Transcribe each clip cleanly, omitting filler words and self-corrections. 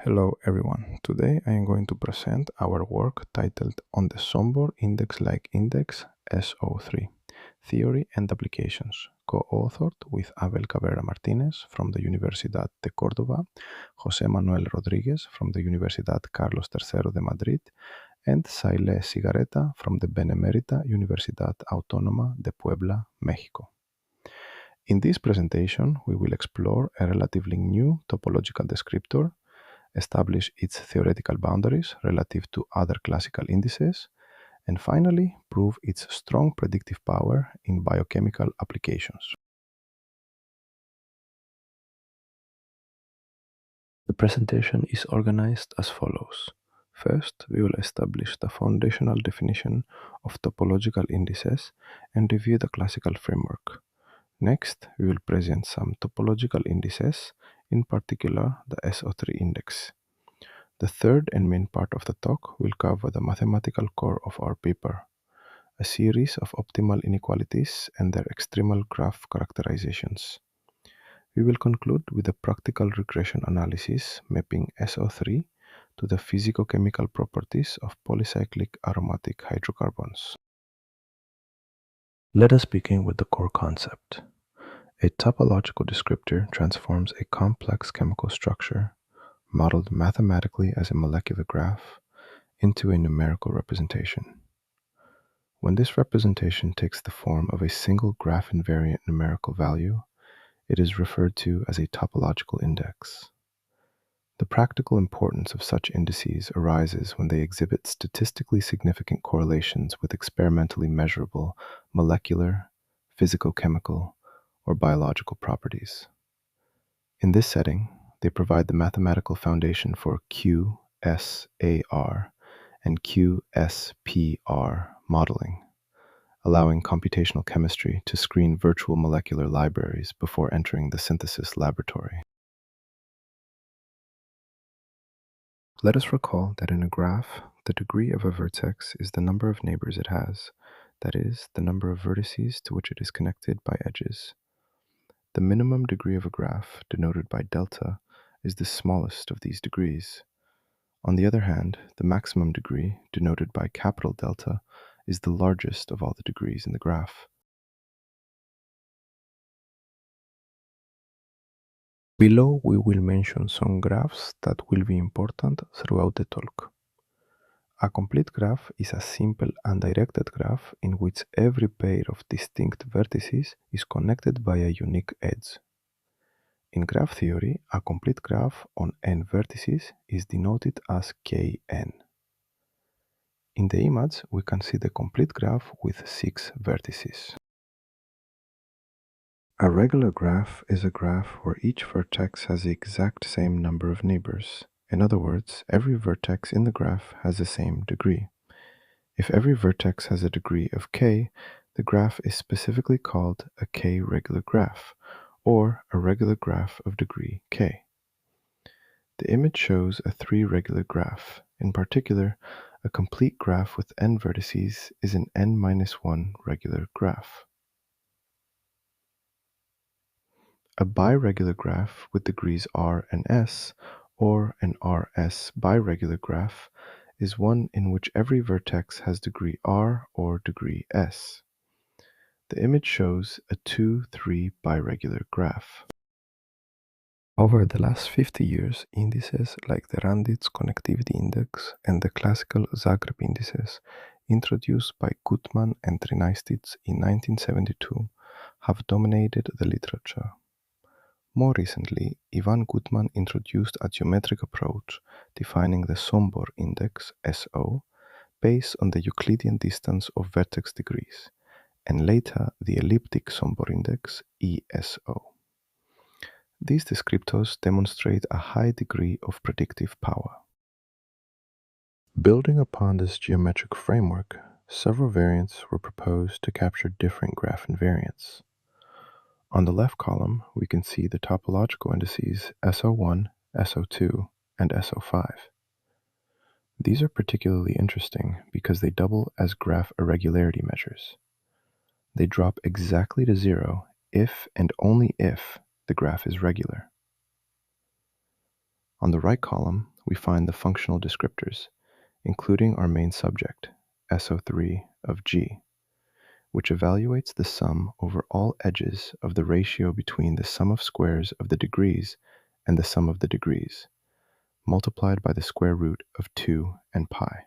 Hello everyone. Today I am going to present our work titled On the Sombor Index-like Index SO3, Theory and Applications, co-authored with Abel Cabrera Martinez from the Universidad de Córdoba, José Manuel Rodríguez from the Universidad Carlos III de Madrid, and Saile Cigareta from the Benemérita Universidad Autónoma de Puebla, Mexico. In this presentation, we will explore a relatively new topological descriptor, establish its theoretical boundaries relative to other classical indices, and finally, prove its strong predictive power in biochemical applications. The presentation is organized as follows. First, we will establish the foundational definition of topological indices and review the classical framework. Next, we will present some topological indices, in particular the SO3 index. The third and main part of the talk will cover the mathematical core of our paper, a series of optimal inequalities and their extremal graph characterizations. We will conclude with a practical regression analysis mapping SO3 to the physicochemical properties of polycyclic aromatic hydrocarbons. Let us begin with the core concept. A topological descriptor transforms a complex chemical structure modeled mathematically as a molecular graph, into a numerical representation. When this representation takes the form of a single graph-invariant numerical value, it is referred to as a topological index. The practical importance of such indices arises when they exhibit statistically significant correlations with experimentally measurable molecular, physicochemical, or biological properties. In this setting, they provide the mathematical foundation for QSAR and QSPR modeling, allowing computational chemistry to screen virtual molecular libraries before entering the synthesis laboratory. Let us recall that in a graph, the degree of a vertex is the number of neighbors it has, that is, the number of vertices to which it is connected by edges. The minimum degree of a graph, denoted by delta, is the smallest of these degrees. On the other hand, the maximum degree, denoted by capital delta, is the largest of all the degrees in the graph. Below we will mention some graphs that will be important throughout the talk. A complete graph is a simple undirected graph in which every pair of distinct vertices is connected by a unique edge. In graph theory, a complete graph on n vertices is denoted as Kn. In the image, we can see the complete graph with 6 vertices. A regular graph is a graph where each vertex has the exact same number of neighbors. In other words, every vertex in the graph has the same degree. If every vertex has a degree of k, the graph is specifically called a k-regular graph, or a regular graph of degree k. The image shows a 3-regular graph. In particular, a complete graph with n vertices is an n-1 regular graph. A biregular graph with degrees r and s, or an rs biregular graph, is one in which every vertex has degree r or degree s. The image shows a 2-3 biregular graph. Over the last 50 years, indices like the Randitz Connectivity Index and the classical Zagreb indices, introduced by Gutmann and Trinaistitz in 1972, have dominated the literature. More recently, Ivan Gutmann introduced a geometric approach defining the Sombor index, SO, based on the Euclidean distance of vertex degrees, and later the elliptic Sombor index, ESO. These descriptors demonstrate a high degree of predictive power. Building upon this geometric framework, several variants were proposed to capture different graph invariants. On the left column, we can see the topological indices SO1, SO2, and SO5. These are particularly interesting because they double as graph irregularity measures. They drop exactly to 0 if and only if the graph is regular. On the right column, we find the functional descriptors, including our main subject, SO3 of G, which evaluates the sum over all edges of the ratio between the sum of squares of the degrees and the sum of the degrees, multiplied by the square root of 2 and pi.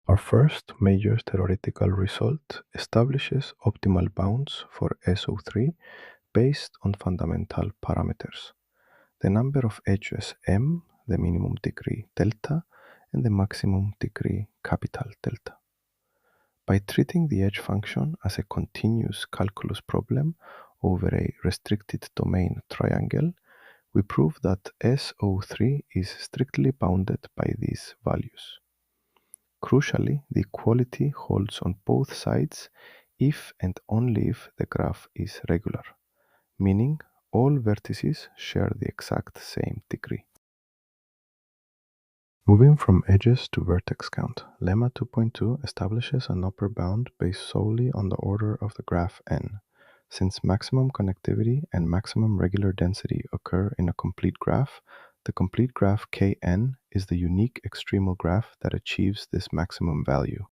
Our first major theoretical result establishes optimal bounds for SO3 based on fundamental parameters: the number of edges m, the minimum degree delta, and the maximum degree capital delta. By treating the edge function as a continuous calculus problem over a restricted domain triangle, we prove that SO3 is strictly bounded by these values. Crucially, the equality holds on both sides if and only if the graph is regular, meaning all vertices share the exact same degree. Moving from edges to vertex count, lemma 2.2 establishes an upper bound based solely on the order of the graph n. Since maximum connectivity and maximum regular density occur in a complete graph, the complete graph Kn is the unique extremal graph that achieves this maximum value.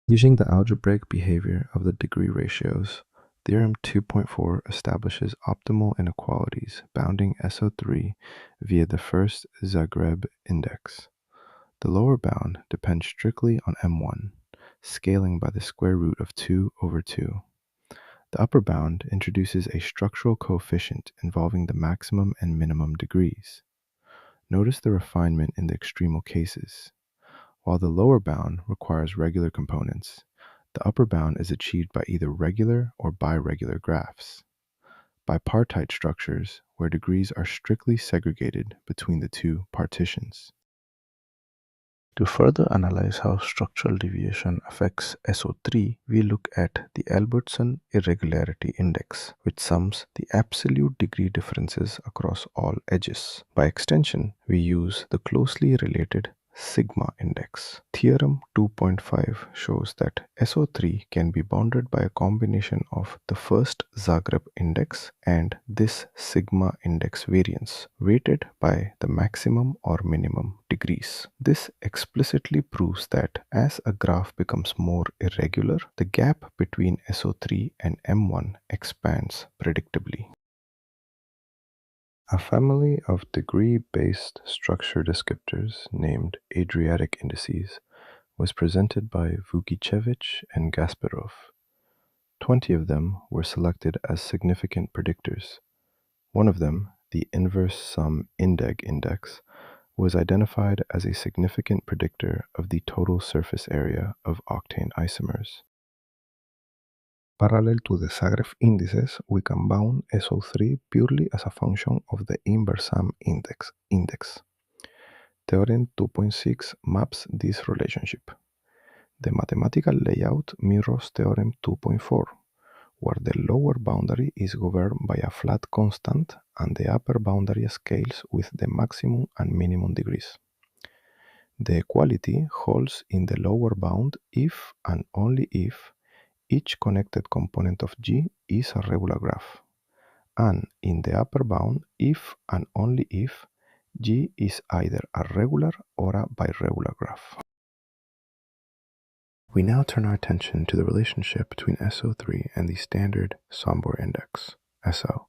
Using the algebraic behavior of the degree ratios, Theorem 2.4 establishes optimal inequalities bounding SO3 via the first Zagreb index. The lower bound depends strictly on M1, scaling by the square root of 2 over 2. The upper bound introduces a structural coefficient involving the maximum and minimum degrees. Notice the refinement in the extremal cases. While the lower bound requires regular components, the upper bound is achieved by either regular or biregular graphs. Bipartite structures where degrees are strictly segregated between the two partitions. To further analyze how structural deviation affects SO3, we look at the Albertson Irregularity Index, which sums the absolute degree differences across all edges. By extension, we use the closely related sigma index. Theorem 2.5 shows that SO3 can be bounded by a combination of the first Zagreb index and this sigma index variance, weighted by the maximum or minimum degrees. This explicitly proves that as a graph becomes more irregular, the gap between SO3 and M1 expands predictably. A family of degree-based structure descriptors named Adriatic indices was presented by Vukicevic and Gasparov. 20 of them were selected as significant predictors. One of them, the inverse sum indeg index, was identified as a significant predictor of the total surface area of octane isomers. Parallel to the Zagreb indices, we can bound SO3 purely as a function of the inverse sum index. Theorem 2.6 maps this relationship. The mathematical layout mirrors Theorem 2.4, where the lower boundary is governed by a flat constant and the upper boundary scales with the maximum and minimum degrees. The equality holds in the lower bound if and only if each connected component of G is a regular graph, and in the upper bound if and only if G is either a regular or a biregular graph. We now turn our attention to the relationship between SO3 and the standard Sombor index, SO.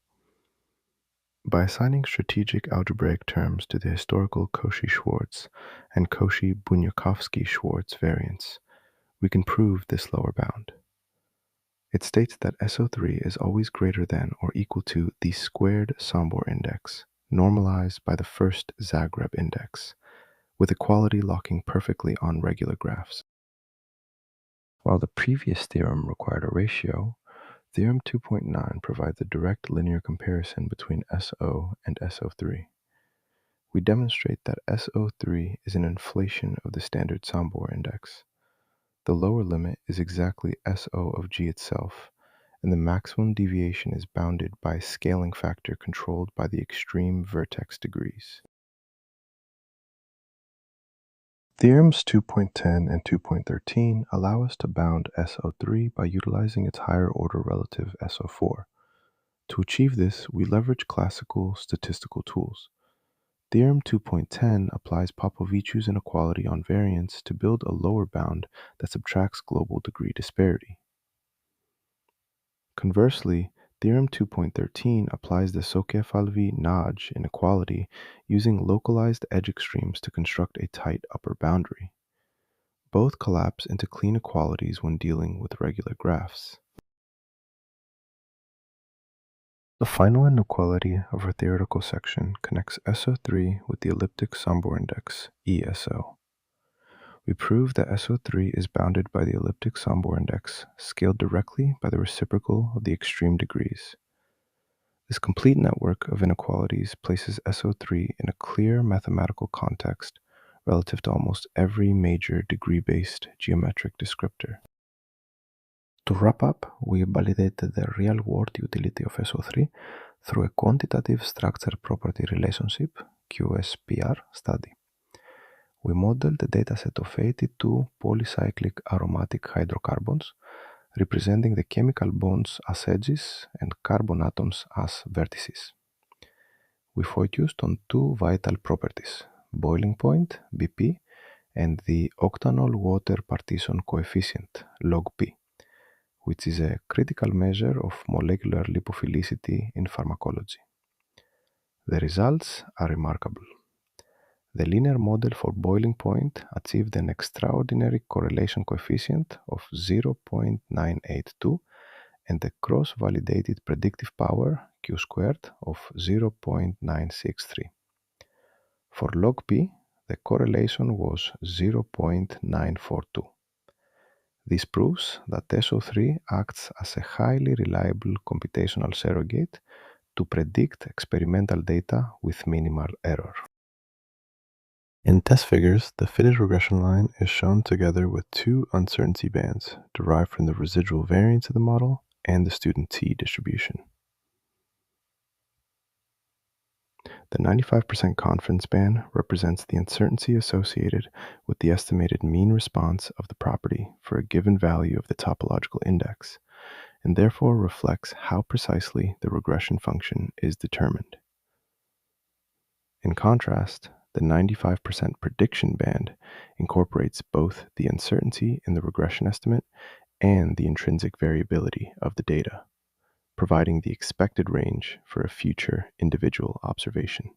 By assigning strategic algebraic terms to the historical Cauchy-Schwarz and Cauchy-Bunyakovsky-Schwarz variants, we can prove this lower bound. It states that SO3 is always greater than or equal to the squared Sombor index, normalized by the first Zagreb index, with equality locking perfectly on regular graphs. While the previous theorem required a ratio, Theorem 2.9 provides a direct linear comparison between SO and SO3. We demonstrate that SO3 is an inflation of the standard Sombor index. The lower limit is exactly SO of G itself, and the maximum deviation is bounded by a scaling factor controlled by the extreme vertex degrees. Theorems 2.10 and 2.13 allow us to bound SO3 by utilizing its higher order relative SO4. To achieve this, we leverage classical statistical tools. Theorem 2.10 applies Popovicich's inequality on variance to build a lower bound that subtracts global degree disparity. Conversely, Theorem 2.13 applies the Soke-Falvey-Nagy inequality using localized edge extremes to construct a tight upper boundary. Both collapse into clean equalities when dealing with regular graphs. The final inequality of our theoretical section connects SO3 with the elliptic Sombor index, ESO. We prove that SO3 is bounded by the elliptic Sombor index, scaled directly by the reciprocal of the extreme degrees. This complete network of inequalities places SO3 in a clear mathematical context relative to almost every major degree-based geometric descriptor. To wrap up, we validated the real-world utility of SO3 through a quantitative structure-property relationship, QSPR, study. We modeled the dataset of 82 polycyclic aromatic hydrocarbons, representing the chemical bonds as edges and carbon atoms as vertices. We focused on two vital properties, boiling point, BP, and the octanol water partition coefficient, log P, which is a critical measure of molecular lipophilicity in pharmacology. The results are remarkable. The linear model for boiling point achieved an extraordinary correlation coefficient of 0.982 and a cross-validated predictive power, Q squared, of 0.963. For log P, the correlation was 0.942. This proves that SO3 acts as a highly reliable computational surrogate to predict experimental data with minimal error. In test figures, the fitted regression line is shown together with two uncertainty bands derived from the residual variance of the model and the student t distribution. The 95% confidence band represents the uncertainty associated with the estimated mean response of the property for a given value of the topological index, and therefore reflects how precisely the regression function is determined. In contrast, the 95% prediction band incorporates both the uncertainty in the regression estimate and the intrinsic variability of the data, providing the expected range for a future individual observation.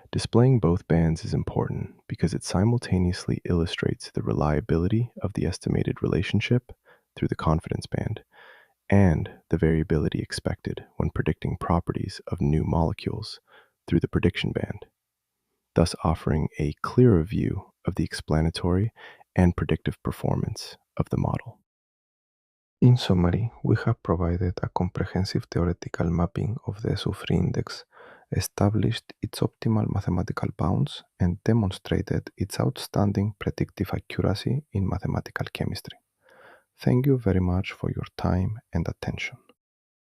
Displaying both bands is important because it simultaneously illustrates the reliability of the estimated relationship through the confidence band and the variability expected when predicting properties of new molecules through the prediction band, thus offering a clearer view of the explanatory and predictive performance of the model. In summary, we have provided a comprehensive theoretical mapping of the SO3 index, established its optimal mathematical bounds, and demonstrated its outstanding predictive accuracy in mathematical chemistry. Thank you very much for your time and attention.